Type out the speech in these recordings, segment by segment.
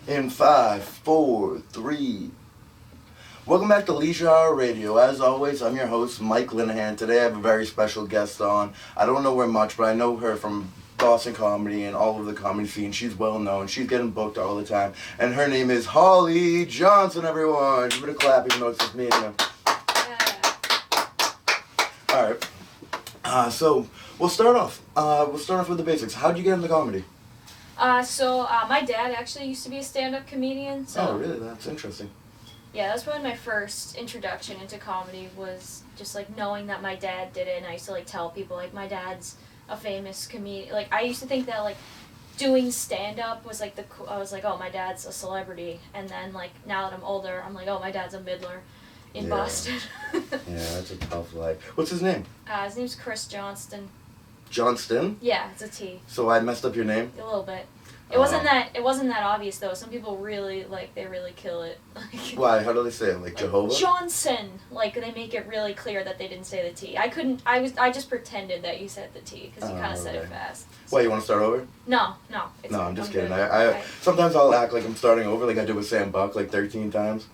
In 5, 4, 3. Welcome back to Leisure Hour Radio. As always, I'm your host, Mike Linehan. Today I have a very special guest on. I don't know her much, but I know her from Boston comedy and all of the comedy scene. She's well known. She's getting booked all the time. And her name is Holly Johnston, everyone. Give it a clap even though it's just me and you. Alright. So we'll start off. With the basics. How'd you get into comedy? My dad actually used to be a stand-up comedian. So, oh, really? That's interesting. Yeah, that was probably my first introduction into comedy, was just, like, knowing that my dad did it, and I used to, like, tell people, like, my dad's a famous comedian. Like, I used to think that, like, doing stand-up was, like, I was like, oh, my dad's a celebrity, and then, like, now that I'm older, I'm like, oh, my dad's a middler in Boston. Yeah, that's a tough life. What's his name? His name's Johntson. Johnston? Yeah, it's a T. So I messed up your name? A little bit. It wasn't that obvious though. Some people really they really kill it. Why? How do they say it? Like Jehovah? Johntson. Like they make it really clear that they didn't say the T. I just pretended that you said the T because you kind of said it fast. So. Why, you want to start over? No. No, I'm just kidding. I sometimes I'll act like I'm starting over, like I did with Sam Buck like 13 times.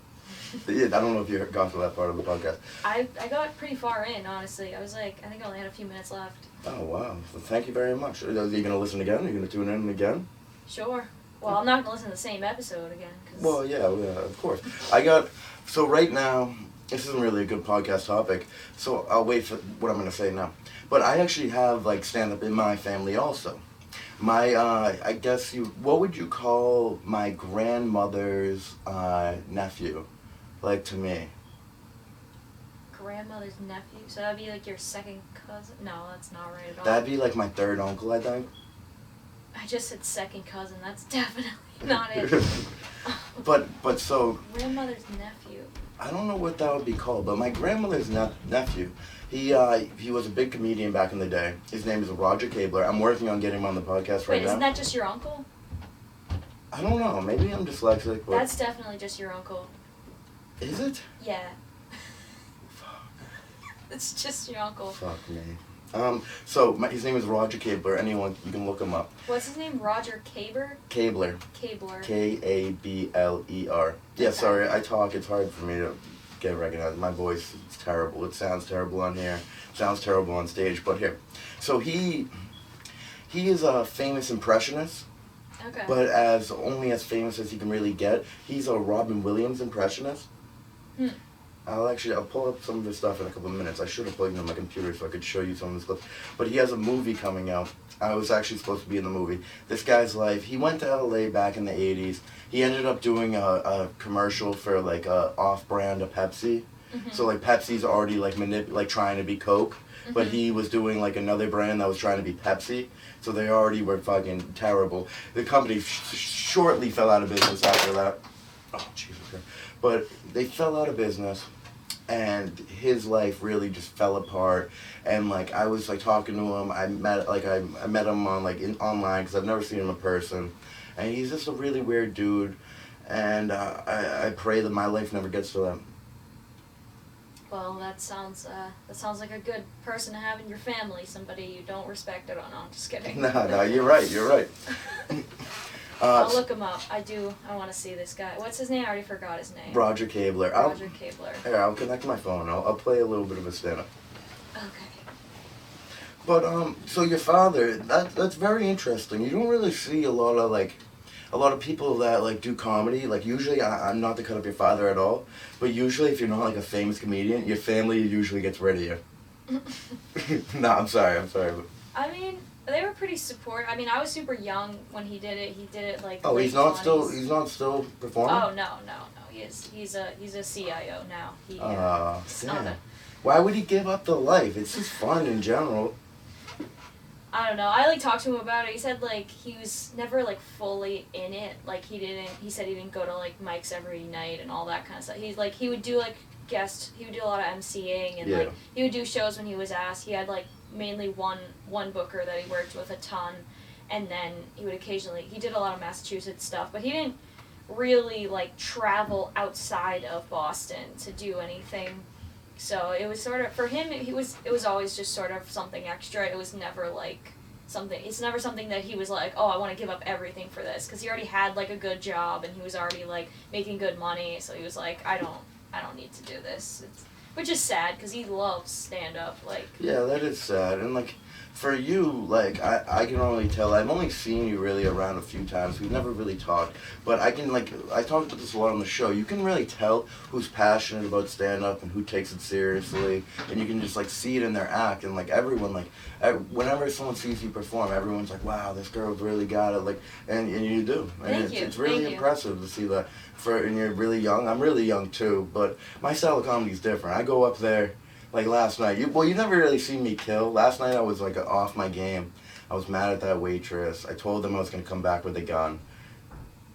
I don't know if you got to that part of the podcast. I got pretty far in, honestly. I was like, I think I only had a few minutes left. Oh, wow. Well, thank you very much. Are you going to listen again? Are you going to tune in again? Sure. Well, I'm not going to listen to the same episode again. Well, yeah, of course. So right now, this isn't really a good podcast topic, so I'll wait for what I'm going to say now. But I actually have, like, stand-up in my family also. My, I guess what would you call my grandmother's nephew, like, to me? Grandmother's nephew? So that'd be, like, your second cousin? No, that's not right at all. That'd be, like, my third uncle, I think. I just said second cousin. That's definitely not it. but so... Grandmother's nephew. I don't know what that would be called, but my grandmother's nephew, he was a big comedian back in the day. His name is Roger Cabler. I'm working on getting him on the podcast right now. Wait, isn't that just your uncle? I don't know. Maybe I'm dyslexic. But that's definitely just your uncle. Is it? Yeah. Fuck. It's just your uncle. Fuck me. So his name is Roger Cabler. Anyone, you can look him up. What's his name? Roger Cabler? Cabler. Cabler. Kabler. Yeah, sorry, I talk. It's hard for me to get recognized. My voice is terrible. It sounds terrible on here. It sounds terrible on stage. But here, so he is a famous impressionist. Okay. But only as famous as he can really get. He's a Robin Williams impressionist. I'll pull up some of his stuff in a couple of minutes. I should have plugged in my computer so I could show you some of his clips. But he has a movie coming out. I was actually supposed to be in the movie. This guy's life, he went to LA back in the 80s. He ended up doing a commercial for like a off-brand of Pepsi. Mm-hmm. So like Pepsi's already like trying to be Coke. Mm-hmm. But he was doing like another brand that was trying to be Pepsi. So they already were fucking terrible. The company shortly fell out of business after that. Oh, Jesus Christ. But they fell out of business. And his life really just fell apart, and like I was like talking to him. I met him on online because I've never seen him in person, and he's just a really weird dude, and I pray that my life never gets to that. Well, that sounds like a good person to have in your family. Somebody you don't respect. I don't know. I'm just kidding. No, you're right. I'll look him up. I want to see this guy. What's his name? I already forgot his name. Roger Cabler. Roger Cabler. Here, I'll connect my phone. I'll play a little bit of a stand-up. Okay. But so your father, that's very interesting. You don't really see a lot of people that like do comedy. Like usually, I'm not to cut up your father at all, but usually if you're not like a famous comedian, your family usually gets rid of you. No, I'm sorry. But. I mean, they were pretty supportive. I mean, I was super young when he did it. He did it like. Oh, he's not still performing? Oh no. He's a CIO now. Damn. Why would he give up the life? It's just fun in general. I don't know. I like talked to him about it. He said like he was never like fully in it. Like he said he didn't go to like mics every night and all that kind of stuff. He would do like he would do a lot of emceeing and like he would do shows when he was asked. He had like mainly one booker that he worked with a ton, and then he did a lot of Massachusetts stuff, but he didn't really like travel outside of Boston to do anything. So it was sort of for him. It was always just sort of something extra. It was never like something. It's never something that he was like, oh, I want to give up everything for this, because he already had like a good job and he was already like making good money. So he was like, I don't need to do this. Which is sad because he loves stand up. Like, yeah, that is sad. And like, for you, like, I can only tell, I've only seen you really around a few times. We've never really talked. But I can, like, I talked about this a lot on the show. You can really tell who's passionate about stand-up and who takes it seriously. And you can just, like, see it in their act. And, like, everyone, like, whenever someone sees you perform, everyone's like, wow, this girl's really got it. Like, and you do. And it's really impressive to see that. And you're really young. I'm really young, too. But my style of comedy is different. I go up there. Like last night, you never really seen me kill. Last night I was like off my game. I was mad at that waitress. I told them I was gonna come back with a gun,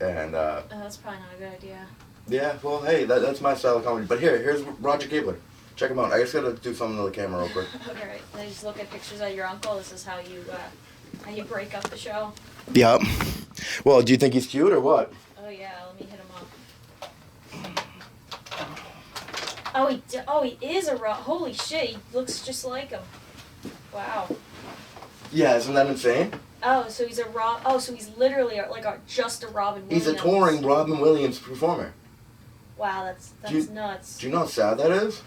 and that's probably not a good idea. Yeah, well, hey, that's my style of comedy. But here's Roger Gabler. Check him out. I just gotta do something to the camera real quick. Alright, then just look at pictures of your uncle. This is how you break up the show. Yep. Well, do you think he's cute or what? Oh yeah, let me hit him up. He is a holy shit, he looks just like him. Wow. Yeah, isn't that insane? Oh, so he's he's literally just a Robin Williams. He's a touring Robin Williams performer. Wow, that's nuts. Do you know how sad that is?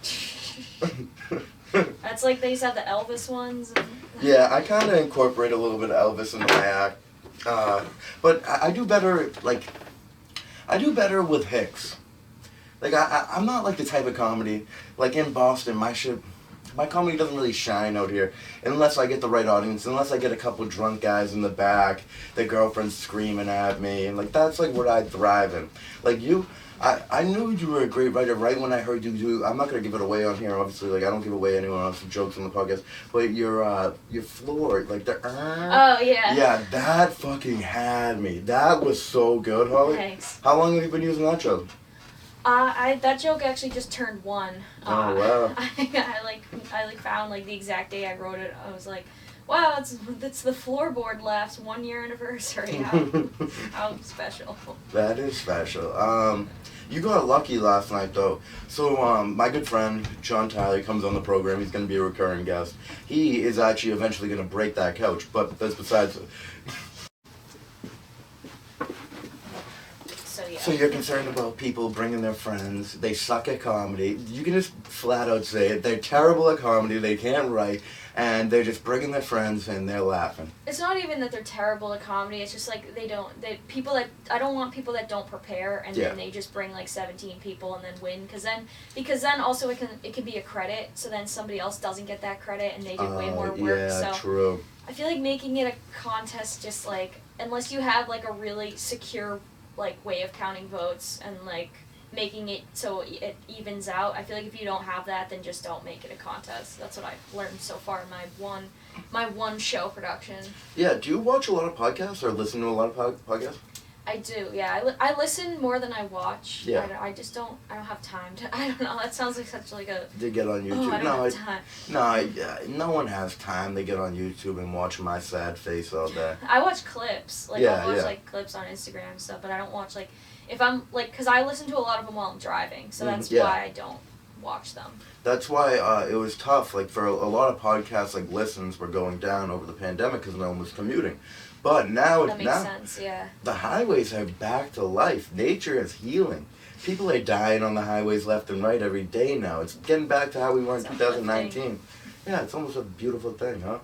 That's like they used to have the Elvis ones. Yeah, I kind of incorporate a little bit of Elvis into my act. But I do better, with Hicks. Like, I'm not like the type of comedy, like in Boston, my comedy doesn't really shine out here unless I get the right audience, unless I get a couple drunk guys in the back, their girlfriend's screaming at me, and like that's like what I thrive in. Like you, I knew you were a great writer right when I heard you do, I'm not going to give it away on here, obviously, like I don't give away anyone else's jokes on the podcast, but your floor, like the oh yeah. Yeah, that fucking had me. That was so good, Holly. Thanks. How long have you been using that joke? That joke actually just turned 1. Oh wow! I found like the exact day I wrote it. I was like, wow, it's the Floorboard Laughs 1 year anniversary. How special. That is special. You got lucky last night though. So my good friend John Tyler comes on the program. He's going to be a recurring guest. He is actually eventually going to break that couch, but that's besides. So you're concerned about people bringing their friends, they suck at comedy, you can just flat out say it, they're terrible at comedy, they can't write, and they're just bringing their friends and they're laughing. It's not even that they're terrible at comedy, it's just like I don't want people that don't prepare and then they just bring like 17 people and then win, because then also it can be a credit, so then somebody else doesn't get that credit and they did way more work. Yeah, true. I feel like making it a contest just like, unless you have like a really secure like way of counting votes and like making it so it evens out. I feel like if you don't have that, then just don't make it a contest. That's what I've learned so far in my one show production. Yeah, do you watch a lot of podcasts or listen to a lot of podcasts? I do, yeah. I listen more than I watch. Yeah. I don't have time to, I don't know, that sounds like such like a... To get on YouTube. I don't have time. No one has time to get on YouTube and watch my sad face all day. I watch clips. Like, I'll watch like clips on Instagram and stuff, but I don't watch like, if I'm like, because I listen to a lot of them while I'm driving, so that's why I don't watch them. That's why it was tough, like for a lot of podcasts, like listens were going down over the pandemic because no one was commuting. But now, that makes sense, yeah. The highways are back to life. Nature is healing. People are dying on the highways left and right every day now. It's getting back to how we were in 2019. Yeah, it's almost a beautiful thing, huh?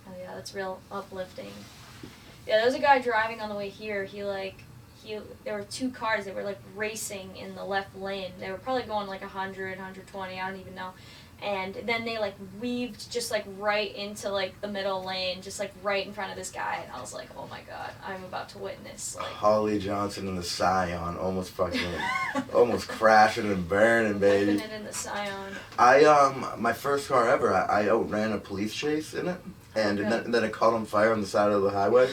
Oh yeah, that's real uplifting. Yeah, there was a guy driving on the way here. There were 2 cars. They were like racing in the left lane. They were probably going like 100, 120. I don't even know. And then they like weaved just like right into like the middle lane, just like right in front of this guy, and I was like, oh my god, I'm about to witness like Holly Johnston in the Scion, almost almost crashing and burning, baby. Living it in the Scion. My first car ever, I outran a police chase in it, and then it caught on fire on the side of the highway.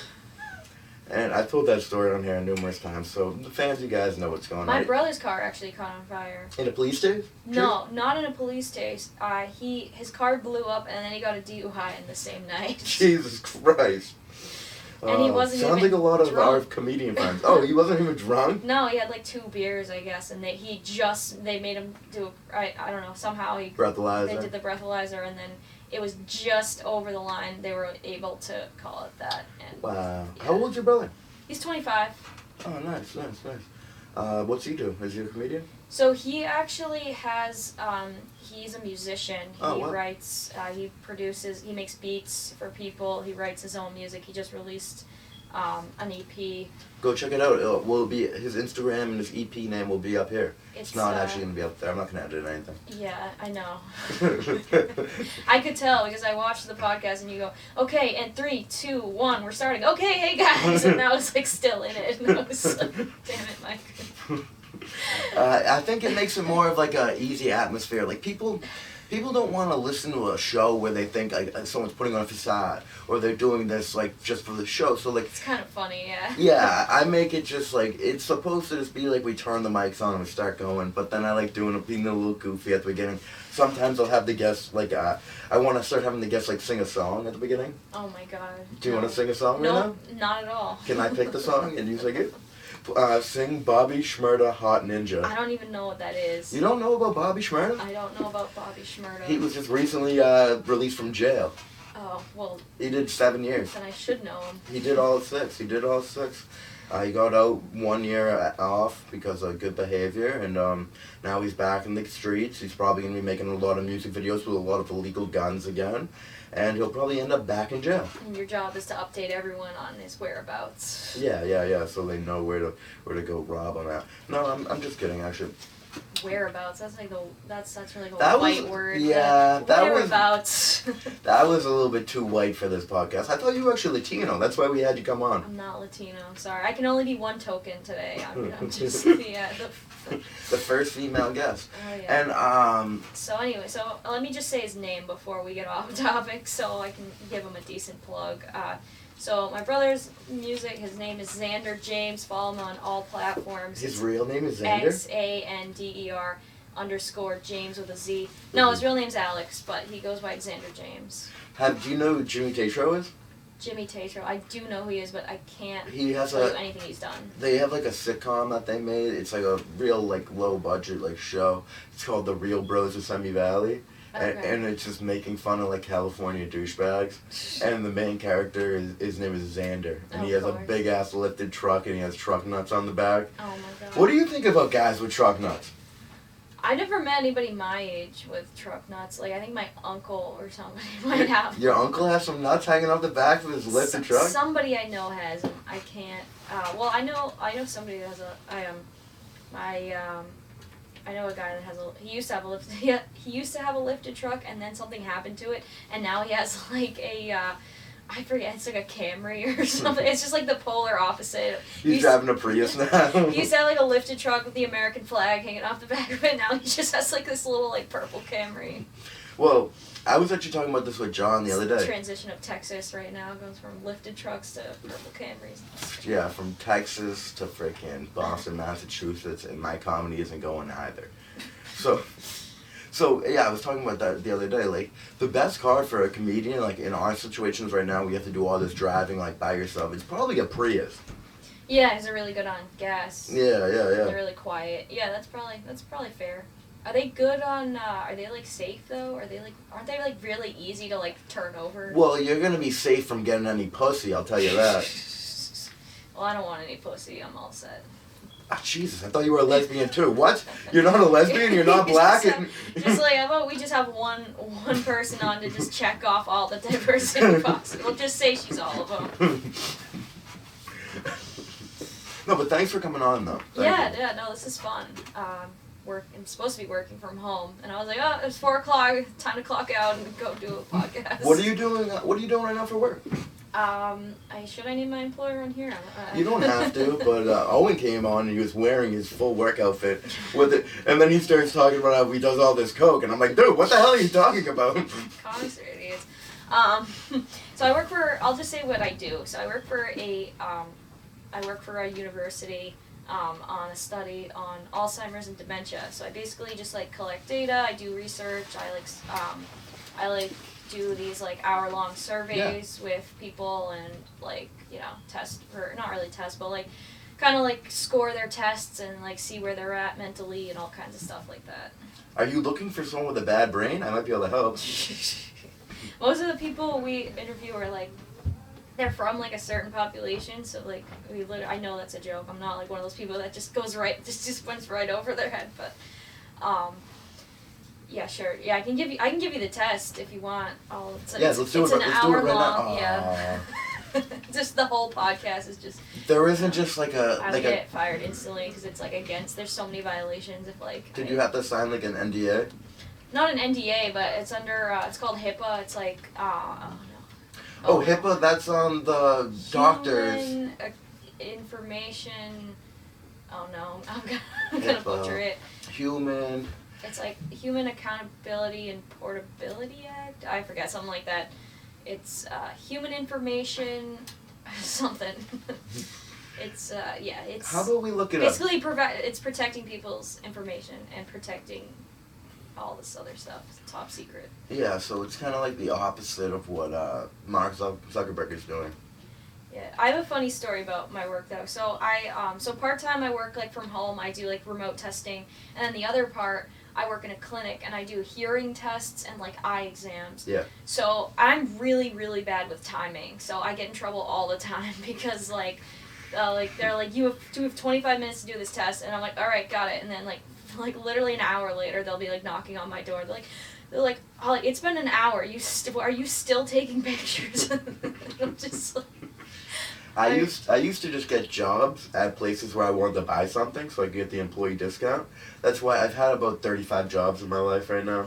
And I've told that story on here numerous times, so the fans, you guys know what's going on. My brother's car actually caught on fire. In a police chase? No, not in a police chase. His car blew up, and then he got a DUI in the same night. Jesus Christ. And he wasn't sounds even like a lot of drunk. our comedian friends. Oh, he wasn't even drunk? No, he had like 2 beers, I guess, and they made him do, I don't know, somehow breathalyzer. They did the breathalyzer, and then it was just over the line. They were able to call it that. And, Wow. yeah. How old's your brother? He's 25. Oh, nice. What's he do? Is he a comedian? So he actually has, he's a musician. He wow. writes, he produces, he makes beats for people. He writes his own music. He just released an EP. Go check it out. Will be his Instagram and his EP name will be up here. It's not actually going to be up there. I'm not going to edit anything. Yeah, I know. I could tell because I watched the podcast and you go, okay, and 3, 2, 1, we're starting. Okay, hey guys, and I was like still in it, and I was like, damn it, Mike. I think it makes it more of like a easy atmosphere. Like people don't want to listen to a show where they think like someone's putting on a facade or they're doing this like just for the show. So like it's kind of funny, yeah. Yeah, I make it just like it's supposed to just be like we turn the mics on and we start going. But then I like being a little goofy at the beginning. Sometimes I'll have the guests like I want to start having the guests like sing a song at the beginning. Oh my god. Do you want to sing a song right now? No, not at all. Can I pick the song and you sing it? Sing Bobby Shmurda Hot Ninja. I don't even know what that is. You don't know about Bobby Shmurda? I don't know about Bobby Shmurda. He was just recently released from jail. Oh, well. He did 7 years. Then I should know him. He did all 6. He got out 1 year off because of good behavior, and now he's back in the streets. He's probably going to be making a lot of music videos with a lot of illegal guns again, and he'll probably end up back in jail. And your job is to update everyone on his whereabouts. Yeah, so they know where to go rob him at. No, I'm just kidding, actually. Whereabouts? That's like that's really a That white was, word. Yeah, that whereabouts. That was a little bit too white for this podcast. I thought you were actually Latino. That's why we had you come on. I'm not Latino. I'm sorry. I can only be one token today. I'm just the first female guest. Oh yeah. And So anyway, so let me just say his name before we get off topic, so I can give him a decent plug. So my brother's music, his name is Xander James. Follow him on all platforms. His real name is Xander? XANDER _James with a Z. No, his real name's Alex, but he goes by Xander James. Do you know who Jimmy Tatro is? Jimmy Tatro. I do know who he is, but I can't He has tell you anything he's done. They have like a sitcom that they made. It's like a real like low budget like show. It's called The Real Bros of Semi Valley. Okay. And it's just making fun of like California douchebags. And the main character, his name is Xander. And he has a big ass lifted truck and he has truck nuts on the back. Oh my god. What do you think about guys with truck nuts? I never met anybody my age with truck nuts. Like, I think my uncle or somebody might have. Your uncle has some nuts hanging off the back of his lifted truck? Somebody I know has them. I can't. Well, I know somebody that has I know a guy that has he used to have a lift. He used to have a lifted truck, and then something happened to it, and now he has like a. I forget, it's like a Camry or something. It's just like the polar opposite. He's driving a Prius now. He used to have like a lifted truck with the American flag hanging off the back of it. Now he just has like this little like purple Camry. Well, I was actually talking about this with John the other day. Transition of Texas right now goes from lifted trucks to purple Camrys. Yeah, from Texas to frickin' Boston, Massachusetts, and my comedy isn't going either. So yeah, I was talking about that the other day. Like, the best car for a comedian, like in our situations right now, we have to do all this driving like by yourself. It's probably a Prius. Yeah, because they're really good on gas. Yeah. They're really quiet. Yeah, that's probably fair. Are they good on? Are they like safe though? Aren't they like really easy to like turn over? Well, you're gonna be safe from getting any pussy. I'll tell you that. Well, I don't want any pussy. I'm all set. Ah, Jesus, I thought you were a lesbian too. What? You're not a lesbian? You're not black? Just like, how about we just have one person on to just check off all the diversity possible. Just say she's all of them. No, but thanks for coming on though. Yeah, no, this is fun. I'm supposed to be working from home, and I was like, oh, it's 4 o'clock, time to clock out and go do a podcast. What are you doing right now for work? Should I name my employer on here? You don't have to, but Owen came on and he was wearing his full work outfit with it, and then he starts talking about how he does all this coke, and I'm like, dude, what the hell are you talking about? Comics are idiots. So I'll just say what I do. So I work for a university. On a study on Alzheimer's and dementia. So I basically just like collect data. I do research. I do these like hour-long surveys with people and like test, or not really test, but like kind of like score their tests and like see where they're at mentally and all kinds of stuff like that. Are you looking for someone with a bad brain? I might be able to help. Most of the people we interview are like, they're from like a certain population, so like I know that's a joke. I'm not like one of those people that just goes right, just went right over their head. But, yeah, sure. Yeah, I can give you the test if you want. Let's do it. It's an Let's do hour it right long. now. Yeah. Just the whole podcast is just. There isn't just like a. I would get fired instantly because it's like there's so many violations if like. Did you have to sign like an NDA? Not an NDA, but it's under. It's called HIPAA. It's like. Oh, HIPAA. That's on the doctors. Human information. Oh no, I'm gonna butcher it. Human. It's like Human Accountability and Portability Act. I forget, something like that. It's human information, something. It's it's. How about we look it basically up? It's protecting people's information and protecting all this other stuff. It's top secret. Yeah, so it's kind of like the opposite of what Mark Zuckerberg is doing. Yeah, I have a funny story about my work though. So so part-time I work like from home. I do like remote testing, and then the other part I work in a clinic and I do hearing tests and like eye exams. Yeah. So I'm really, really bad with timing. So I get in trouble all the time because like they're like you have 25 minutes to do this test, and I'm like, all right, got it. And then like literally an hour later they'll be like knocking on my door. They're like, Holly, it's been an hour. Are you still taking pictures? I'm just like. I used to just get jobs at places where I wanted to buy something so I could get the employee discount. That's why I've had about 35 jobs in my life right now.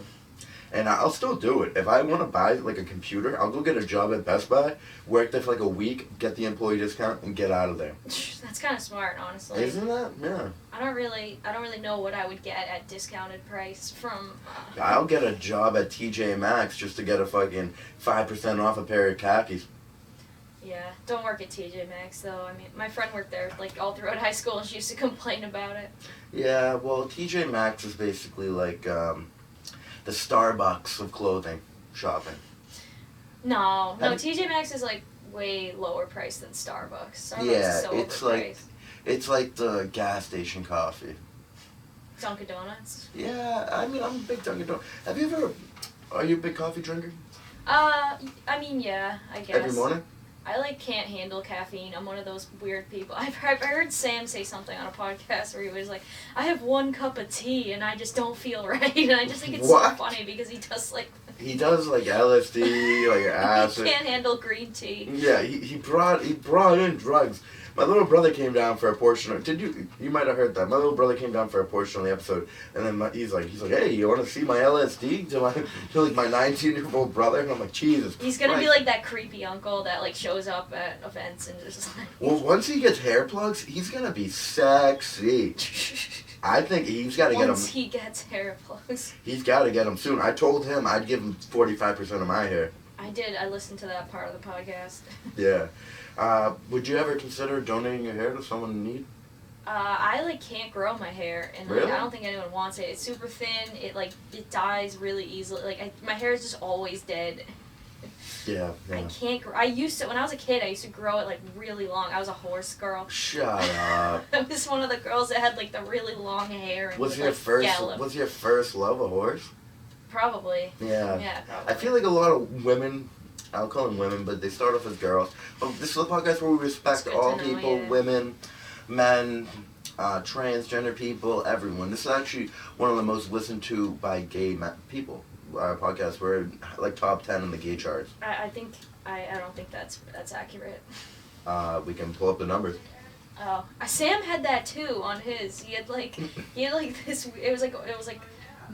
And I'll still do it. If I want to buy like a computer, I'll go get a job at Best Buy, work there for like a week, get the employee discount, and get out of there. That's kind of smart, honestly. Isn't that? Yeah. I don't really know what I would get at discounted price from. I'll get a job at TJ Maxx just to get a fucking 5% off a pair of khakis. Yeah, don't work at TJ Maxx though. I mean, my friend worked there like all throughout high school, and she used to complain about it. Yeah, well, TJ Maxx is basically like the Starbucks of clothing shopping. No, TJ Maxx is like way lower price than Starbucks. Starbucks is so it's overpriced. It's like the gas station coffee. Dunkin' Donuts. Yeah, I mean, I'm a big Dunkin' Donuts. Are you a big coffee drinker? I mean, yeah, I guess. Every morning? I can't handle caffeine. I'm one of those weird people. I've heard Sam say something on a podcast where he was like, I have 1 cup of tea and I just don't feel right. And I just think it's so funny because he does He does like LSD, like acid. He can't handle green tea. Yeah, he brought in drugs. My little brother came down for a portion of. You might have heard that. My little brother came down for a portion of the episode, and then he's like, hey, you want to see my LSD to my 19-year-old brother? And I'm like, Jesus. He's gonna be like that creepy uncle that like shows up at events and just like. Well, once he gets hair plugs, he's gonna be sexy. I think he's got to get him. Once he gets hair plugs. He's got to get him soon. I told him I'd give him 45% of my hair. I did. I listened to that part of the podcast. Yeah. Would you ever consider donating your hair to someone in need? I can't grow my hair, and really? I don't think anyone wants it. It's super thin. It dies really easily. My hair is just always dead. Yeah. I can't grow. I used to when I was a kid. I used to grow it really long. I was a horse girl. Shut up. I was one of the girls that had the really long hair. And was your first love a horse? Probably. Yeah. Yeah, probably. I feel like a lot of women. I'll call them women, but they start off as girls. But this is a podcast where we respect all people, women, men, transgender people, everyone. This is actually one of the most listened to by gay people podcasts. We're top 10 in the gay charts. I don't think that's accurate. We can pull up the numbers. Oh, Sam had that too on his. He had this. It was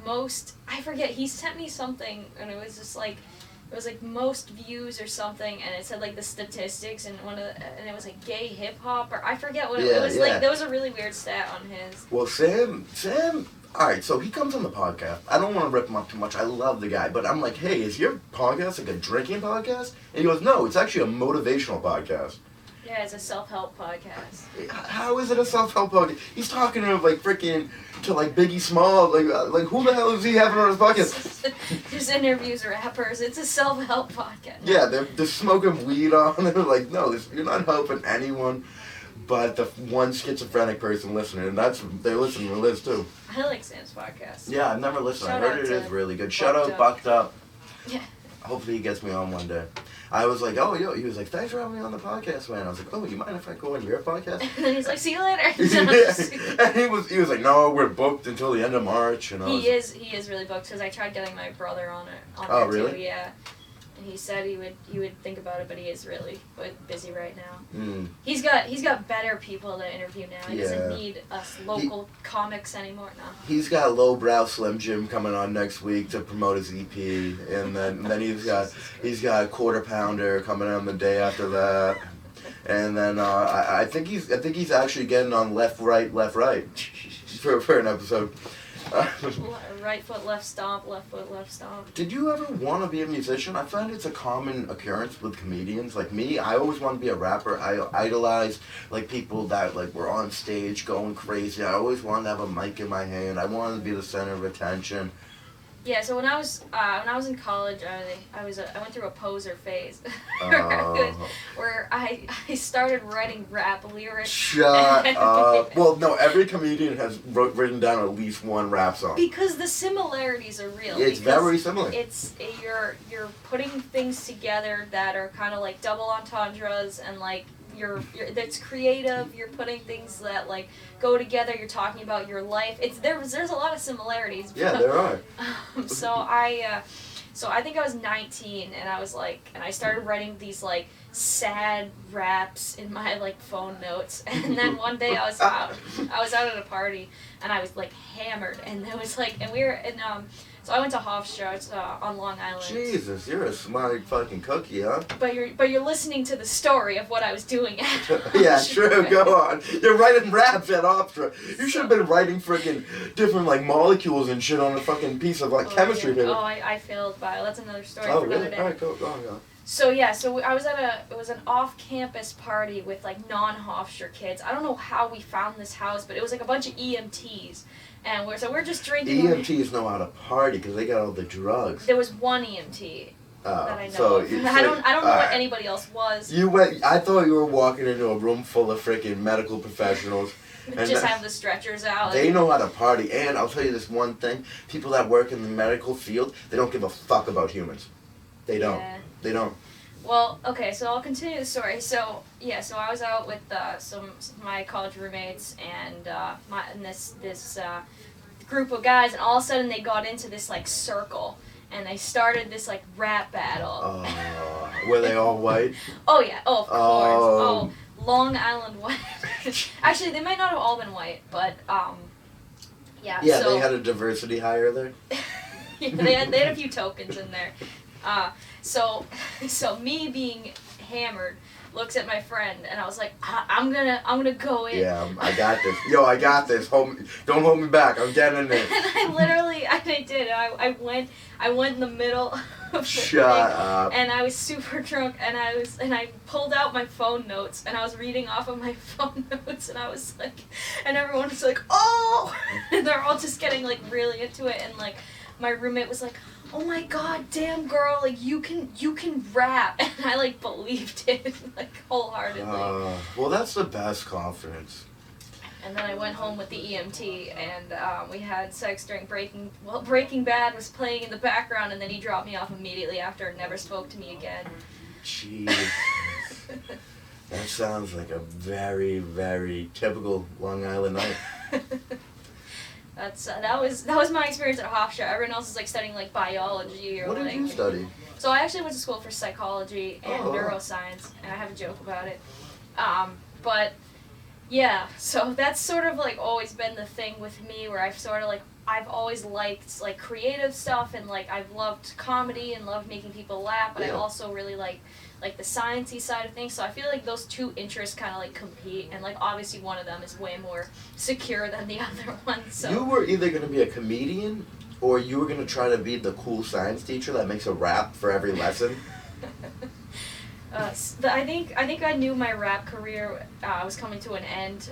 most. I forget. He sent me something, and it was just it was most views or something, and it said the statistics, and and it was gay hip hop, or I forget what it was. Yeah. There was a really weird stat on his. Well, Sam. All right, so he comes on the podcast. I don't want to rip him up too much. I love the guy, but I'm like, hey, is your podcast a drinking podcast? And he goes, no, it's actually a motivational podcast. Yeah, it's a self-help podcast. How is it a self-help podcast? He's talking to freaking to Biggie Small. Who the hell is he having on his podcast? Just interviews rappers. It's a self-help podcast. Yeah, they're smoking weed on. And they're no, you're not helping anyone but the one schizophrenic person listening, and they're listening to Liz too. I like Sam's podcast. Yeah, I've never listened. I heard it is really good. Shout Bucked out Bucked Up. Yeah. Hopefully he gets me on one day. I was like, oh, yo, he was like, thanks for having me on the podcast, man. I was like, oh, you mind if I go on your podcast? And then he's like, see you later. Yeah. And he was like, no, we're booked until the end of March. And he is really booked because I tried getting my brother on Oh, there really? too, yeah. And he said he would think about it, but he is really busy right now. Mm. He's got better people to interview now. He doesn't Yeah. need us local comics anymore. No. He's got Lowbrow Slim Jim coming on next week to promote his EP, and then he's got Quarter Pounder coming on the day after that, and then I think he's actually getting on Left Right for an episode. Right foot, left stomp, left foot, left stomp. Did you ever want to be a musician? I find it's a common occurrence with comedians. Like me, I always wanted to be a rapper. I idolized like people that like were on stage going crazy. I always wanted to have a mic in my hand. I wanted to be the center of attention. Yeah, so when I was in college, I went through a poser phase, where I started writing rap lyrics. Shut up. Well, no, every comedian has written down at least one rap song. Because the similarities are real. It's very similar. It's you're putting things together that are kind of like double entendres and like that's creative. You're putting things that like go together. You're talking about your life. There's a lot of similarities. Yeah, there are. So I think I was 19 and I started writing these like sad raps in my like phone notes. And then one day I was out at a party and I was like hammered and there was like and we were in so I went to Hofstrasse on Long Island. Jesus, you're a smart fucking cookie, huh? But you're listening to the story of what I was doing at Yeah, true, go on. You're writing raps at Hofstrasse. You should have been writing freaking different like molecules and shit on a fucking piece of like chemistry paper. Oh, I failed bio. That's another story Oh, for another day. Alright, go on. So yeah, I was it was an off-campus party with like non-Hofstra kids. I don't know how we found this house, but it was like a bunch of EMTs, and we're just drinking. EMTs know how to party because they got all the drugs. There was one EMT that I know. So of. I don't know what anybody else was. I thought you were walking into a room full of freaking medical professionals. And just have the stretchers out. They know how to party, and I'll tell you this one thing: people that work in the medical field, they don't give a fuck about humans. They don't. Yeah. They don't. Well, okay, so I'll continue the story. So I was out with some of my college roommates and this group of guys, and all of a sudden they got into this like circle, and they started this like rap battle. Were they all white? Oh yeah, of course. Oh, Long Island white. Actually, they might not have all been white, but yeah. Yeah, so, they had a diversity hire there. Yeah, they had a few tokens in there. So me being hammered looks at my friend and I was like, I'm gonna go in. Yeah, I got this. Yo, I got this. Don't hold me back. I'm getting in there. And I did. I went in the middle of the Shut up. And I was super drunk and I pulled out my phone notes and I was reading off of my phone notes and I was like, and everyone was like, oh, and they're all just getting like really into it and like my roommate was like, oh my god, damn girl, like you can rap, and I like believed it like wholeheartedly. Well, that's the best confidence. And then I went home with the EMT, and we had sex during Breaking Bad was playing in the background, and then he dropped me off immediately after and never spoke to me again. Jeez. That sounds like a very, very typical Long Island night. That was my experience at Hofstra. Everyone else is like studying like biology or What did you study? So I actually went to school for psychology and neuroscience, and I have a joke about it. But yeah, so that's sort of like always been the thing with me, where I've always liked like creative stuff, and like I've loved comedy and loved making people laugh, but I also really like the sciencey side of things. So I feel like those two interests kind of like compete, and like obviously one of them is way more secure than the other one. So you were either going to be a comedian or you were going to try to be the cool science teacher that makes a rap for every lesson. I think I knew my rap career was coming to an end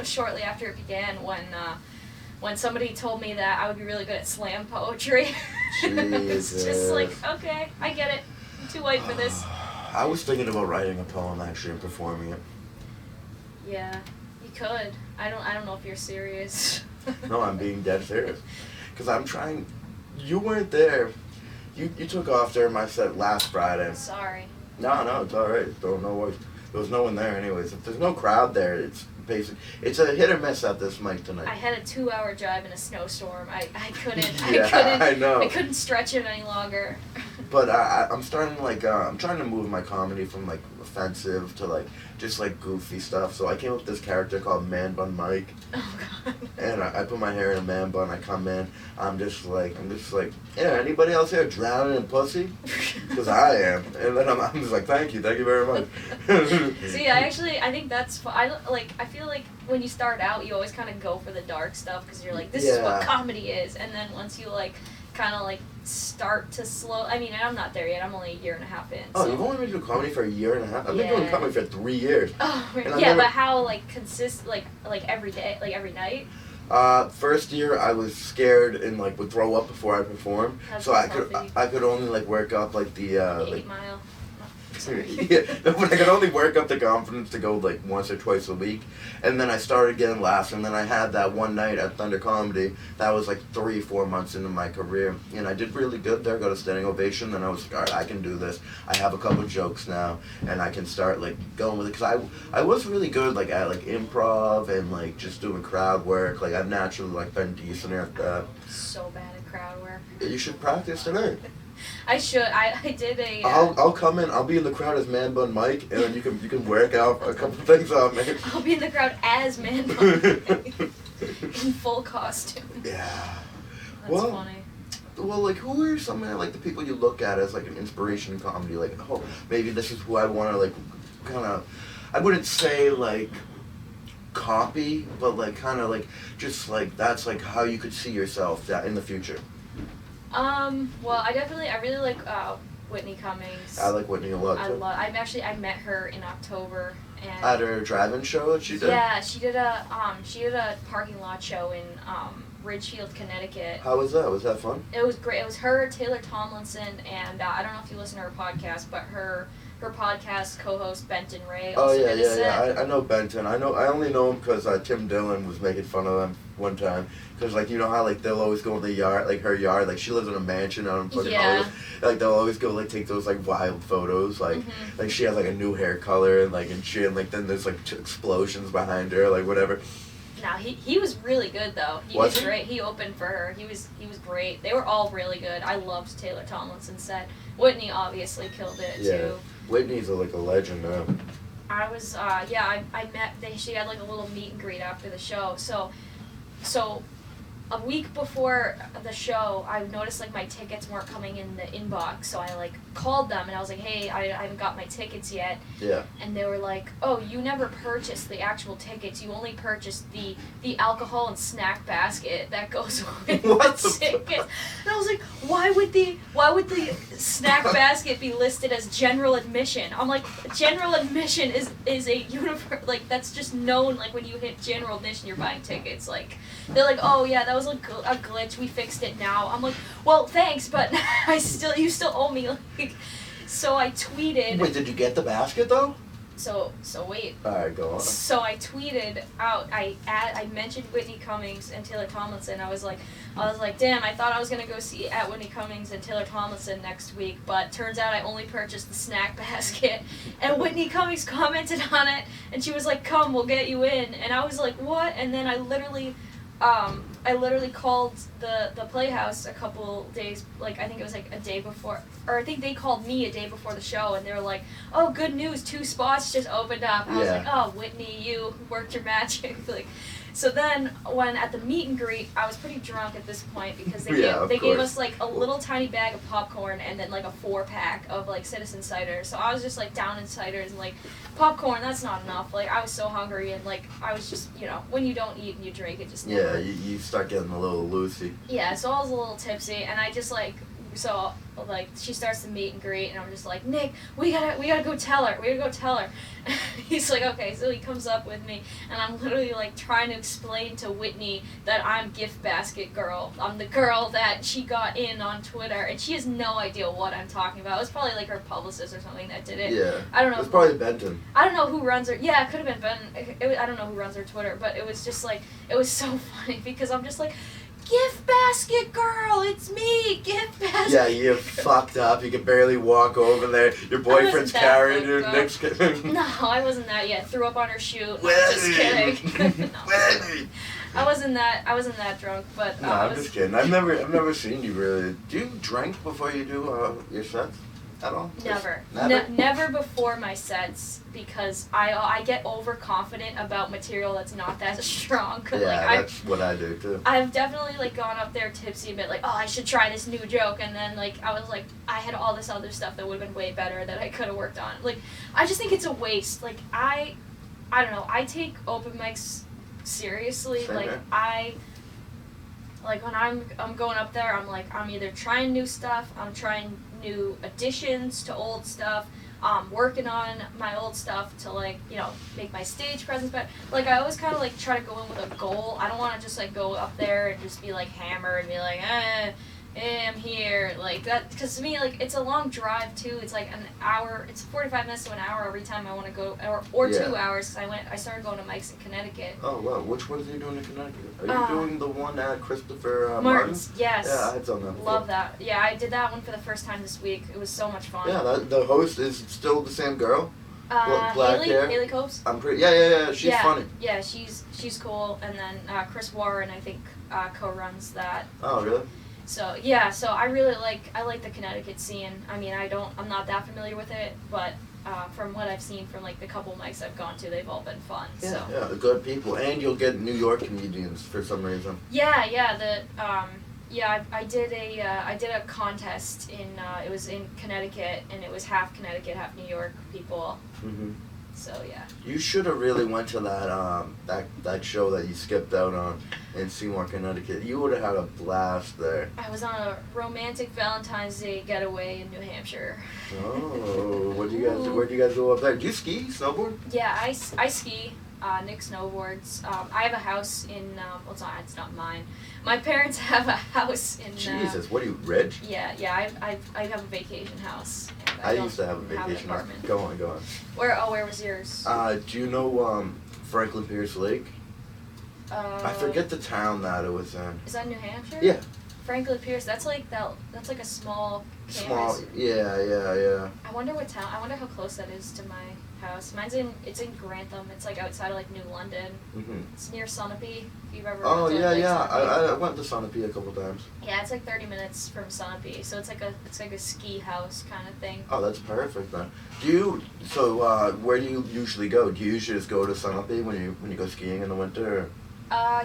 shortly after it began when somebody told me that I would be really good at slam poetry. It's just like, okay, I get it. I'm too white for this. I was thinking about writing a poem actually and performing it. Yeah, you could. I don't know if you're serious. No, I'm being dead serious. Because I'm trying. You weren't there You took off during my set last Friday. Sorry. No, it's all right. Don't know what. There was no one there anyways. If there's no crowd there, it's basic. It's a hit or miss at this mic tonight. I had a 2-hour drive in a snowstorm. I couldn't. Yeah, I know. I couldn't stretch it any longer. But I'm starting I'm trying to move my comedy from like offensive to like just like goofy stuff. So I came up with this character called Man Bun Mike. Oh God. And I put my hair in a man bun. I come in. I'm just like, yeah. Anybody else here drowning in pussy? Because I am. And then I'm just like, thank you very much. See, I think that's fun. I feel like when you start out, you always kind of go for the dark stuff because you're like, this is what comedy is. And then once you like kind of like start to slow. I mean, I'm not there yet. I'm only a year and a half in. Oh, so. You've only been doing comedy for a year and a half? I've been doing comedy for 3 years. Oh, yeah, but how like like every day, like every night? First year I was scared and like would throw up before I performed. So I could only like work up like the 8 Mile. Yeah, but I could only work up the confidence to go like once or twice a week, and then I started getting laughs, and then I had that one night at Thunder Comedy. That was like 3-4 months into my career, and I did really good there. Got a standing ovation. Then I was like, all right, I can do this. I have a couple jokes now, and I can start like going with it. Cause I was really good like at like improv and like just doing crowd work. Like I've naturally like been decent at that. So bad at crowd work. You should practice tonight. I should. I did a. I'll come in. I'll be in the crowd as Man Bun Mike, and then you can work out a couple things on me. I'll be in the crowd as Man Bun Mike in full costume. Yeah. That's funny. Well, like, who are some of like the people you look at as like an inspiration in comedy? Like, oh, maybe this is who I want to like, kind of. I wouldn't say like copy, but like kind of like just like that's like how you could see yourself in the future. Well, I really like Whitney Cummings. I like Whitney a lot too. I met her in October and at her drive-in show that she did. Yeah, she did a parking lot show in Ridgefield, Connecticut. How was that? Was that fun? It was great. It was her, Taylor Tomlinson, and I don't know if you listen to her podcast, but her podcast co-host Benton Ray also did a set. I know Benton. I only know him because Tim Dillon was making fun of them one time. Because like you know how like they'll always go in the yard, like her yard, like she lives in a mansion out in fucking Hollywood. Like they'll always go like take those like wild photos, like like she has like a new hair color and like and shit, and like then there's like explosions behind her, like whatever. Now he was really good though. He was great. He opened for her. He was great. They were all really good. I loved Taylor Tomlinson's set. Whitney obviously killed it too. Whitney's like a legend now. I was I met she had like a little meet and greet after the show. So a week before the show, I noticed like my tickets weren't coming in the inbox, so I like called them and I was like, hey, I haven't got my tickets yet. Yeah. And they were like, oh, you never purchased the actual tickets. You only purchased the alcohol and snack basket that goes with the tickets. And I was like, why would the snack basket be listed as general admission? I'm like, general admission is a like that's just known. Like when you hit general admission, you're buying tickets. Like they're like, oh yeah, that was a glitch. We fixed it now. I'm like, well, thanks, but you still owe me. Like, so I tweeted. Wait, did you get the basket though? So wait. All right, go on. So I tweeted out. I mentioned Whitney Cummings and Taylor Tomlinson. I was like, damn, I thought I was gonna go see at Whitney Cummings and Taylor Tomlinson next week, but turns out I only purchased the snack basket. And Whitney Cummings commented on it, and she was like, "Come, we'll get you in." And I was like, "What?" And then I literally called the Playhouse a couple days, like I think it was like a day before, or I think they called me a day before the show, and they were like, oh, good news, 2 spots just opened up. I was like, oh, Whitney, you worked your magic. Like, so then when at the meet and greet, I was pretty drunk at this point because they gave us like a little tiny bag of popcorn and then like a 4-pack of like Citizen cider. So I was just like down in ciders and like popcorn, that's not enough. Like I was so hungry and like I was just, you know, when you don't eat and you drink, it just never. Yeah, you start getting a little loosey. Yeah, so I was a little tipsy and I just like, so like she starts the meet and greet and I'm just like, Nick, we gotta go tell her. He's like, okay, so he comes up with me and I'm literally like trying to explain to Whitney that I'm Gift Basket Girl. I'm the girl that she got in on Twitter and she has no idea what I'm talking about. It was probably like her publicist or something that did it. Yeah. I don't know. It was probably Benton. I don't know who runs her. Yeah, it could have been Ben. I don't know who runs her Twitter, but it was just like, it was so funny because I'm just like, gift basket girl, it's me, gift basket. Yeah, you're fucked up. You can barely walk over there. Your boyfriend's carrying you. Nick's No, I wasn't that yet. Threw up on her shoe. No, I'm just kidding. No. I wasn't that drunk, but no, I'm just kidding. I've never seen you really. Do you drink before you do your sets at all? Never. Never? Never before my sets, because I get overconfident about material that's not that strong. Yeah, like, that's what I do too. I've definitely like gone up there tipsy a bit, like, oh, I should try this new joke, and then like I was like, I had all this other stuff that would have been way better that I could have worked on. Like, I just think it's a waste. Like, I don't know. I take open mics seriously. Same like here. Like when I'm going up there, I'm like, I'm either trying new stuff, I'm trying new additions to old stuff, working on my old stuff to, like, you know, make my stage presence better. Like, I always kind of like try to go in with a goal. I don't want to just like go up there and just be like hammered and be like, I'm here, like that, because to me, like, it's a long drive too. It's like an hour, it's 45 minutes to an hour every time I want to go, or Yeah. 2 hours, because I started going to Mike's in Connecticut. Oh wow, which ones are you doing in Connecticut? Are you doing the one at Christopher Martin's, Martin? yes. Yeah, I had done that before. Love that. Yeah, I did that one for the first time this week. It was so much fun. Yeah, the host is still the same girl. Black Haley, hair. Haley Copes. I'm pretty. Yeah. She's funny. Yeah, she's cool. And then Chris Warren, I think, co-runs that. Oh really? So yeah, so I like the Connecticut scene. I mean, I'm not that familiar with it, but from what I've seen from like the couple mics I've gone to, they've all been fun. Yeah, so. yeah, the good people, and you'll get New York comedians for some reason. Yeah, I did a contest in it was in Connecticut, and it was half Connecticut, half New York people. Mhm. So yeah. You should have really went to that show that you skipped out on in Seymour, Connecticut. You would have had a blast there. I was on a romantic Valentine's Day getaway in New Hampshire. Oh, where'd you guys go up there? Do you ski, snowboard? Yeah, I ski. Nick snowboards. I have a house in, it's not mine. My parents have a house in, Jesus, what are you, rich? Yeah, I have a vacation house. And I don't used to have a vacation house. apartment. Go on. Where was yours? Do you know Franklin Pierce Lake? I forget the town that it was in. Is that New Hampshire? Yeah. Franklin Pierce, that's like a small Small, campus. yeah. I wonder what town, I wonder how close that is to my house. It's in Grantham. It's like outside of like New London. Mhm. It's near Sunapee, if you've ever Oh been to, yeah, like, yeah. Sunapee. I went to Sunapee a couple times. Yeah, it's like 30 minutes from Sunapee, so it's like a ski house kind of thing. Oh, that's perfect then. Where do you usually go? Do you usually just go to Sunapee when you go skiing in the winter? Or?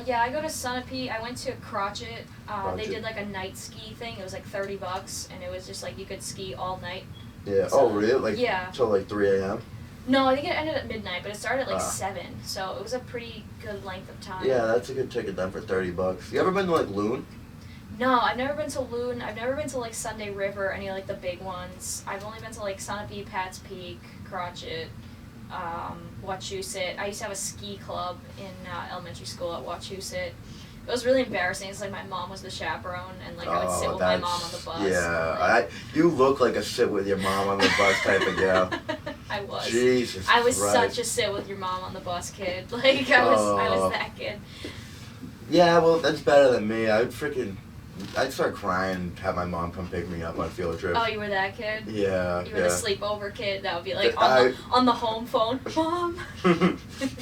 Yeah, I go to Sunapee. I went to Crotchet. They Crotchet. did like a night ski thing. It was like $30, and it was just like you could ski all night. Yeah. So, Oh, really? Like yeah. till like 3 a.m. No, I think it ended at midnight, but it started at like 7, so it was a pretty good length of time. Yeah, that's a good ticket then for $30. You ever been to like Loon? No, I've never been to Loon. I've never been to like Sunday River, any of like the big ones. I've only been to like Sunapee, Pat's Peak, Crotchet, Wachusett. I used to have a ski club in elementary school at Wachusett. It was really embarrassing. It's like my mom was the chaperone, and like I would sit with my mom on the bus. Yeah, like, you look like a sit with your mom on the bus type of gal. I was. Jesus I was Christ. such a sit with your mom on the bus kid. Like I was that kid. Yeah, well, that's better than me. I'd start crying and have my mom come pick me up on field trips. Oh, you were that kid? Yeah, You were the sleepover kid that would be like I- on the home phone. Mom! It'd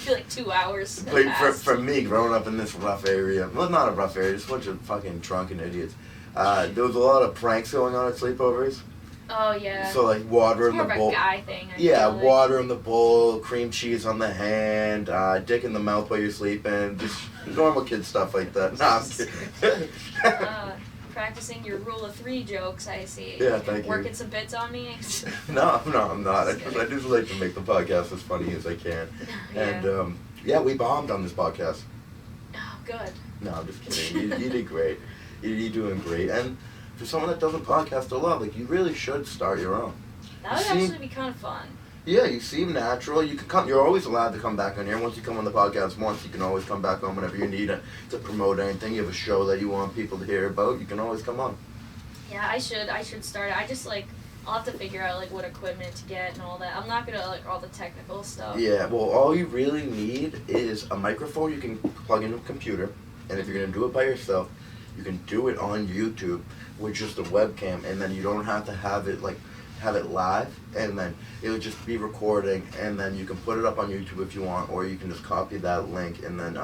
be like 2 hours. that Like passed. for me, growing up in this rough area, well, not a rough area, just a bunch of fucking drunken idiots. There was a lot of pranks going on at sleepovers. Oh, yeah. So like water It's in more the of bowl. a guy thing. I Yeah, feel like. water in the bowl, cream cheese on the hand, dick in the mouth while you're sleeping, just normal kid stuff like that. Nah, I'm kidding. Practicing your rule of 3 jokes, I see. Yeah, thank you. Working some bits on me. No, I'm not. I Just just like to make the podcast as funny as I can. Yeah. And yeah, we bombed on this podcast. Oh, good. No, I'm just kidding. You did great. You're doing great. And for someone that doesn't podcast a lot, like, you really should start your own. That would You seem- actually be kind of fun. Yeah, you seem natural. You can come. You're always allowed to come back on here. Once you come on the podcast once, you can always come back on whenever you need it to promote anything. You have a show that you want people to hear about. You can always come on. Yeah, I should start it. I just like I'll have to figure out like what equipment to get and all that. I'm not gonna like all the technical stuff. Yeah. Well, all you really need is a microphone you can plug into a computer, and if you're gonna do it by yourself, You can do it on YouTube with just a webcam, and then you don't have to have it live, and then it'll just be recording, and then you can put it up on YouTube if you want, or you can just copy that link and then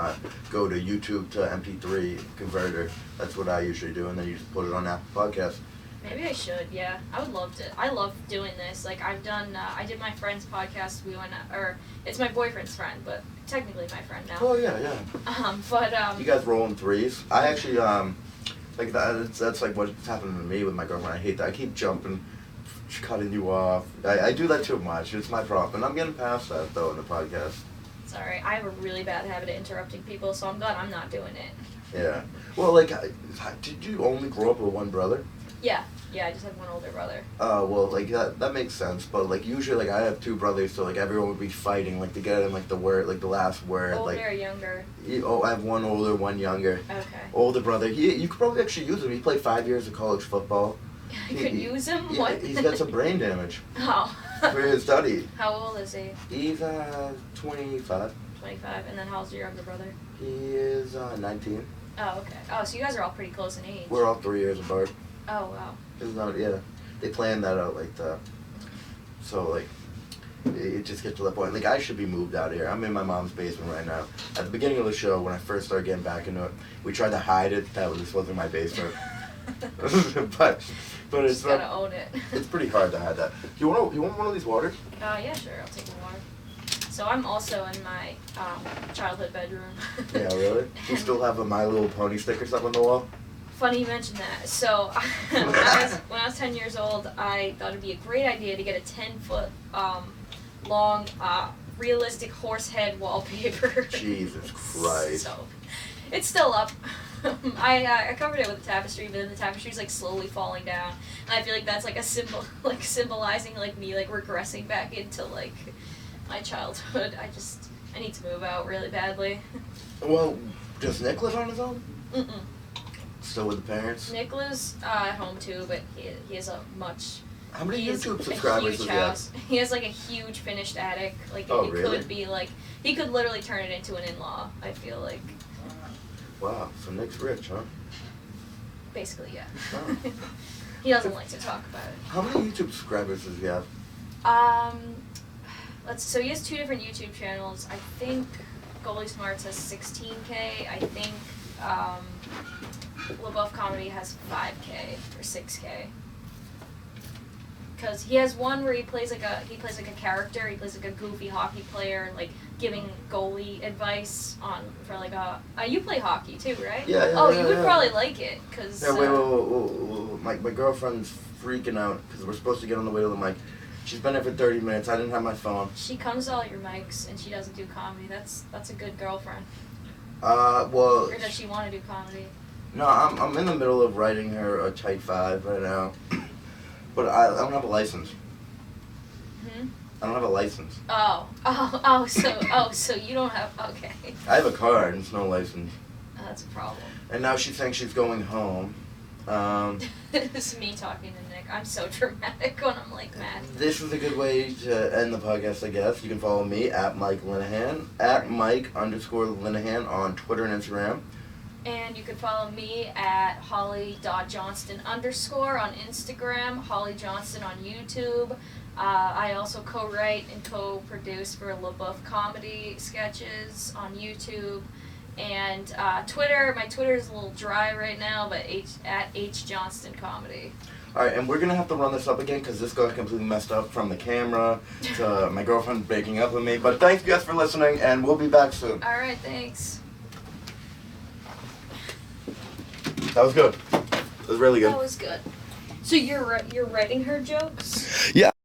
go to YouTube to MP3 converter. That's what I usually do, and then you just put it on Apple Podcasts. Maybe I should, yeah. I would love to. I love doing this. Like, I've done, I did my friend's podcast. It's my boyfriend's friend, but technically my friend now. Oh, yeah. You guys roll in threes. I actually, like, that's like what's happening to me with my girlfriend. I hate that. I keep jumping, cutting you off. I do that too much. It's my problem. And I'm getting past that, though, in the podcast. Sorry, I have a really bad habit of interrupting people, so I'm glad I'm not doing it. Yeah. Well, like, did you only grow up with one brother? Yeah, I just have one older brother. Well, like, that makes sense, but, like, usually, like, I have two brothers, so, like, everyone would be fighting, like, to get in, like, the word, like, the last word. Older like, or younger? I have one older, one younger. Okay. Older brother. You could probably actually use him. He played 5 years of college football. You could use him? Yeah, What? he's got some brain damage. Oh. For his study. How old is he? He's, 25. 25. And then how's your younger brother? He is, 19. Oh, okay. Oh, so you guys are all pretty close in age. We're all 3 years apart. Oh, wow. It's not, yeah. They planned that out like that. So, like, it just gets to that point. Like, I should be moved out of here. I'm in my mom's basement right now. At the beginning of the show, when I first started getting back into it, we tried to hide it. This wasn't my basement. but it's just gotta own it. It's pretty hard to hide that. You want one of these waters? Yeah, sure. I'll take the water. So I'm also in my childhood bedroom. Yeah, really? Do you still have a My Little Pony sticker up on the wall? Funny you mentioned that. So when I was 10 years old, I thought it'd be a great idea to get a 10-foot long realistic horse head wallpaper. Jesus Christ. So it's still up. I covered it with a tapestry, but then the tapestry's like slowly falling down, and I feel like that's like a symbol, like symbolizing like me like regressing back into like my childhood. I need to move out really badly. Well, does Nick live on his own? Mm-mm. Still with the parents? Nick lives at home too, but he has a much. How many YouTube subscribers subscribers does he have? He has like a huge finished attic. Like Oh, it really? could be like he could literally turn it into an in-law. I feel like. Wow, so Nick's rich, huh? Basically, yeah. Oh. He doesn't like to talk about it. How many YouTube subscribers does he have? So he has 2 different YouTube channels. I think Goalie Smarts has 16K. I think LaBeouf Comedy has 5K or 6K. Because he has one where he plays like a character. He plays like a goofy hockey player, like giving goalie advice for like a. You play hockey too, right? Yeah. Oh, you would probably like it, cause. Yeah, wait. My girlfriend's freaking out because we're supposed to get on the way to the mic. She's been there for 30 minutes. I didn't have my phone. She comes to all your mics and she doesn't do comedy. That's a good girlfriend. Well. Or does she want to do comedy? No, I'm in the middle of writing her a Type 5 right now, but I don't have a license. Hmm. I don't have a license. So you don't have, okay. I have a car and it's no license. That's a problem. And now she thinks she's going home. This is me talking to Nick. I'm so dramatic when I'm like mad. This is a good way to end the podcast, I guess. You can follow me at Mike Linehan, at Mike_Linehan on Twitter and Instagram. And you can follow me at Holly.Johnston_ on Instagram, Holly Johnston on YouTube. I also co-write and co-produce for LaBeouf Comedy sketches on YouTube. And Twitter, my Twitter is a little dry right now, but at H Johnston Comedy. Alright, and we're going to have to run this up again because this got completely messed up from the camera to my girlfriend breaking up with me. But thanks, guys, for listening, and we'll be back soon. Alright, thanks. That was good. It was really good. That was good. So you're writing her jokes? Yeah.